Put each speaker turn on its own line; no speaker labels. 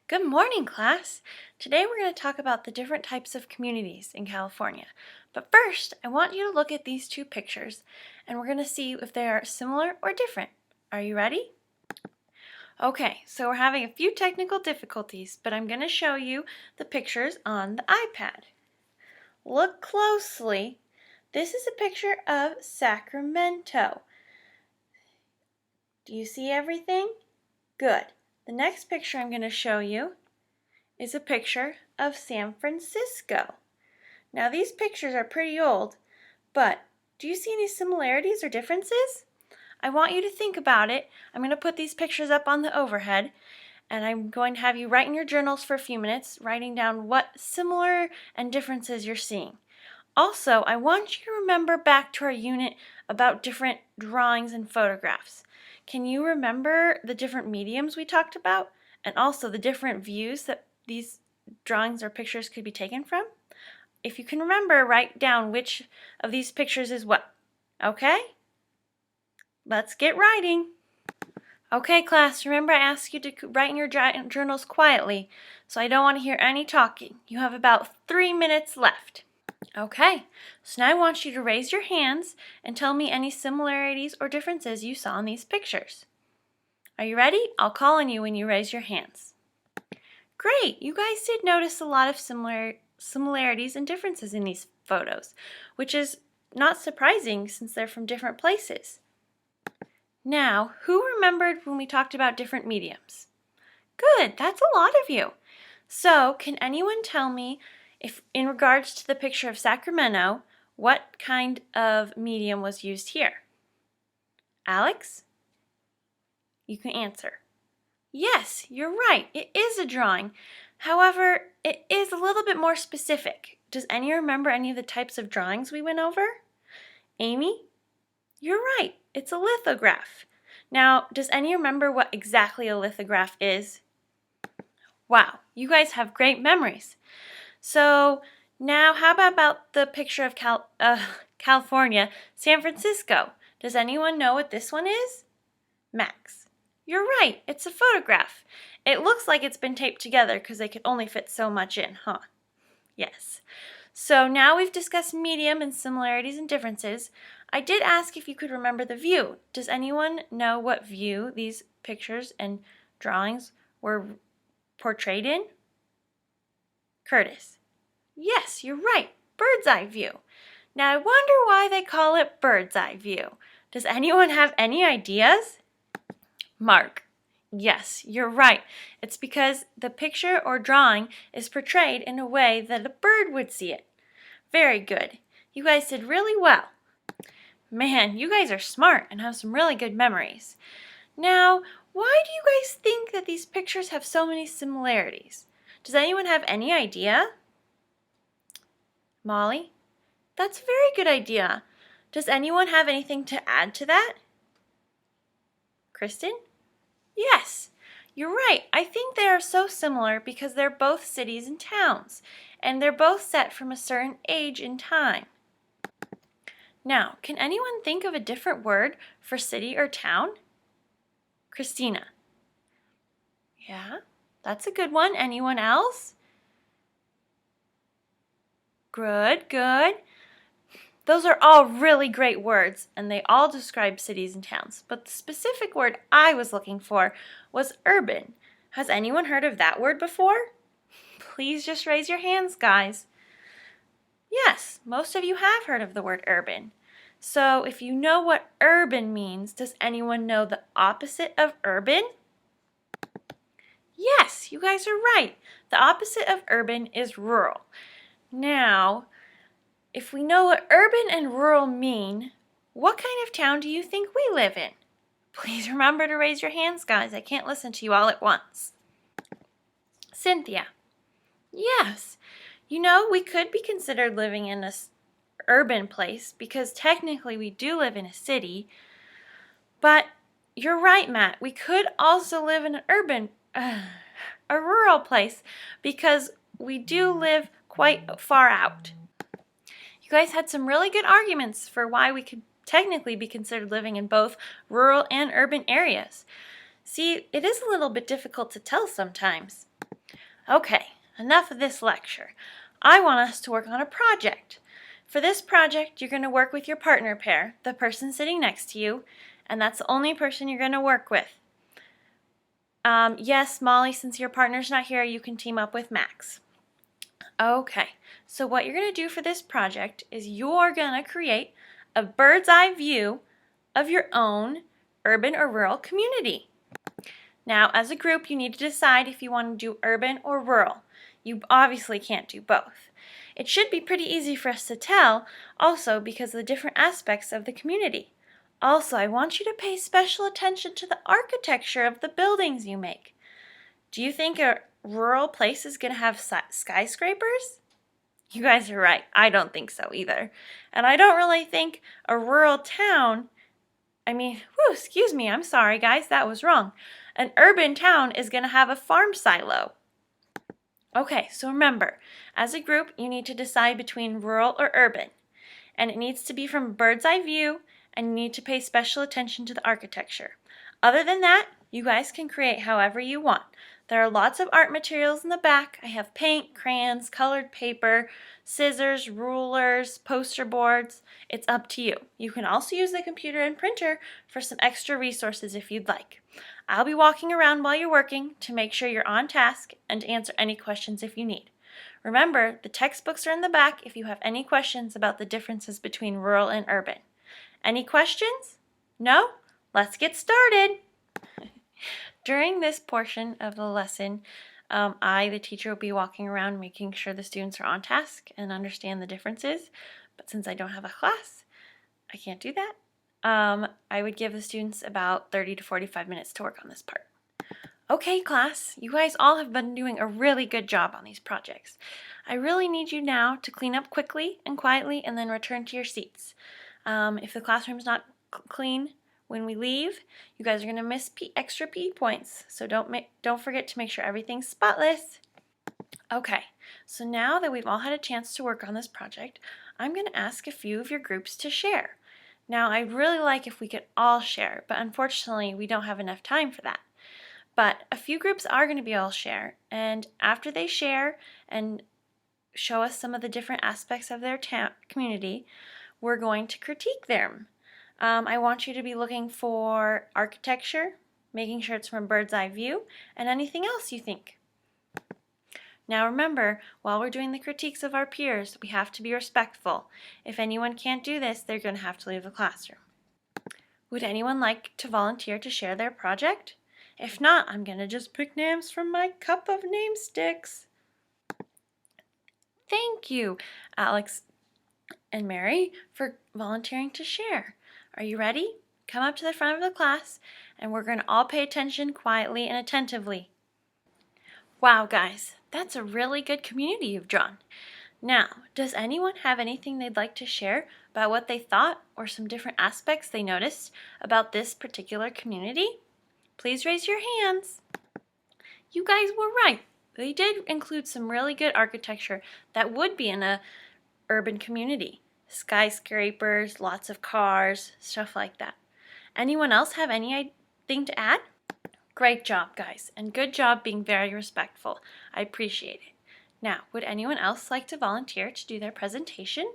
Good morning, class! Today we're going to talk about the different types of communities in California. But first, I want you to look at these two pictures, and we're going to see if they are similar or different. Are you ready? Okay, so we're having a few technical difficulties, but I'm going to show you the pictures on the iPad. Look closely. This is a picture of Sacramento. Do you see everything? Good. The next picture I'm going to show you is a picture of San Francisco. Now these pictures are pretty old, but do you see any similarities or differences? I want you to think about it. I'm going to put these pictures up on the overhead, and I'm going to have you write in your journals for a few minutes, writing down what similar and differences you're seeing. Also, I want you to remember back to our unit about different drawings and photographs. Can you remember the different mediums we talked about, and also the different views that these drawings or pictures could be taken from? If you can remember, write down which of these pictures is what. Okay? Let's get writing. Okay, class, remember I asked you to write in your journals quietly, so I don't want to hear any talking. You have about 3 minutes left. Okay, so now I want you to raise your hands and tell me any similarities or differences you saw in these pictures. Are you ready? I'll call on you when you raise your hands. Great, you guys did notice a lot of similarities and differences in these photos, which is not surprising since they're from different places. Now, who remembered when we talked about different mediums? Good, that's a lot of you. So, can anyone tell me, if in regards to the picture of Sacramento, what kind of medium was used here? Alex? You can answer. Yes, you're right. It is a drawing. However, it is a little bit more specific. Does any remember any of the types of drawings we went over? Amy? You're right. It's a lithograph. Now, does any remember what exactly a lithograph is? Wow, you guys have great memories. So now how about the picture of California, San Francisco? Does anyone know what this one is? Max. You're right, it's a photograph. It looks like it's been taped together because they could only fit so much in, huh? Yes. So now we've discussed medium and similarities and differences. I did ask if you could remember the view. Does anyone know what view these pictures and drawings were portrayed in? Curtis. Yes, you're right. Bird's eye view. Now I wonder why they call it bird's eye view. Does anyone have any ideas? Mark. Yes, you're right. It's because the picture or drawing is portrayed in a way that a bird would see it. Very good. You guys did really well. Man, you guys are smart and have some really good memories. Now, why do you guys think that these pictures have so many similarities? Does anyone have any idea? Molly? That's a very good idea. Does anyone have anything to add to that? Kristen? Yes, you're right. I think they are so similar because they're both cities and towns, and they're both set from a certain age and time. Now, can anyone think of a different word for city or town? Christina. Yeah, that's a good one. Anyone else? Good, good. Those are all really great words, and they all describe cities and towns. But the specific word I was looking for was urban. Has anyone heard of that word before? Please just raise your hands, guys. Yes, most of you have heard of the word urban. So if you know what urban means, does anyone know the opposite of urban? Yes, you guys are right. The opposite of urban is rural. Now, if we know what urban and rural mean, what kind of town do you think we live in? Please remember to raise your hands, guys. I can't listen to you all at once. Cynthia. Yes. You know, we could be considered living in an urban place because technically we do live in a city. But you're right, Matt. We could also live in a rural place because we do live quite far out. You guys had some really good arguments for why we could technically be considered living in both rural and urban areas. See, it is a little bit difficult to tell sometimes. Okay, enough of this lecture. I want us to work on a project. For this project, you're going to work with your partner pair, the person sitting next to you, and that's the only person you're going to work with. Yes, Molly, since your partner's not here, you can team up with Max. Okay, so what you're going to do for this project is you're going to create a bird's eye view of your own urban or rural community. Now, as a group, you need to decide if you want to do urban or rural. You obviously can't do both. It should be pretty easy for us to tell, also because of the different aspects of the community. Also, I want you to pay special attention to the architecture of the buildings you make. Do you think a rural place is going to have skyscrapers? You guys are right. I don't think so either. And I don't really think a rural town, excuse me, I'm sorry guys, that was wrong. An urban town is going to have a farm silo. Okay, so remember, as a group, you need to decide between rural or urban. And it needs to be from a bird's eye view, and you need to pay special attention to the architecture. Other than that, you guys can create however you want. There are lots of art materials in the back. I have paint, crayons, colored paper, scissors, rulers, poster boards. It's up to you. You can also use the computer and printer for some extra resources if you'd like. I'll be walking around while you're working to make sure you're on task and to answer any questions if you need. Remember, the textbooks are in the back if you have any questions about the differences between rural and urban. Any questions? No? Let's get started. During this portion of the lesson, the teacher, will be walking around making sure the students are on task and understand the differences. But since I don't have a class, I can't do that. I would give the students about 30 to 45 minutes to work on this part. Okay, class, you guys all have been doing a really good job on these projects. I really need you now to clean up quickly and quietly and then return to your seats. If the classroom's not clean when we leave, you guys are going to miss extra PE points. So don't forget to make sure everything's spotless. Okay, so now that we've all had a chance to work on this project, I'm going to ask a few of your groups to share. Now, I'd really like if we could all share, but unfortunately, we don't have enough time for that. But a few groups are going to be all share, and after they share and show us some of the different aspects of their community, we're going to critique them. I want you to be looking for architecture, making sure it's from a bird's eye view, and anything else you think. Now remember, while we're doing the critiques of our peers, we have to be respectful. If anyone can't do this, they're going to have to leave the classroom. Would anyone like to volunteer to share their project? If not, I'm going to just pick names from my cup of name sticks. Thank you, Alex and Mary, for volunteering to share. Are you ready? Come up to the front of the class, and we're going to all pay attention quietly and attentively. Wow, guys, that's a really good community you've drawn. Now, does anyone have anything they'd like to share about what they thought or some different aspects they noticed about this particular community? Please raise your hands. You guys were right. They did include some really good architecture that would be in a urban community. Skyscrapers, lots of cars, stuff like that. Anyone else have anything to add? Great job, guys, and good job being very respectful. I appreciate it. Now, would anyone else like to volunteer to do their presentation?